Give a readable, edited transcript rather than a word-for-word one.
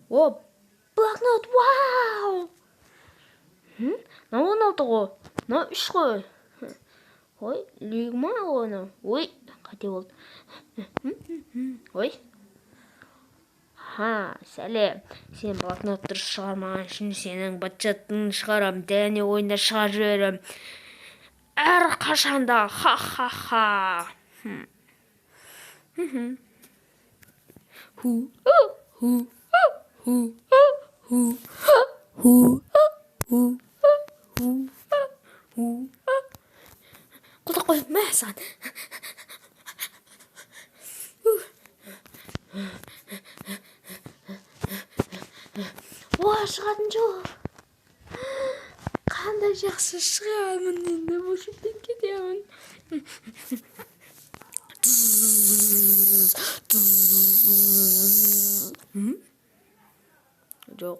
О, блокнот, вау! Намаа навдаг. Наш гой. Ой, лигмаа гоо. Ой, хати бол. Ой. Сәлем. Сен блокнотты шығармаған үшін сенің бытчатын шығарам, дәне ойында шығарып жіберем. Әрқашанда ха-ха-ха. Құлақ қой, мә саған. Шығатын жоқ. Қандай жақсы шығамын енді, бөлшектен кетемін. Жоқ.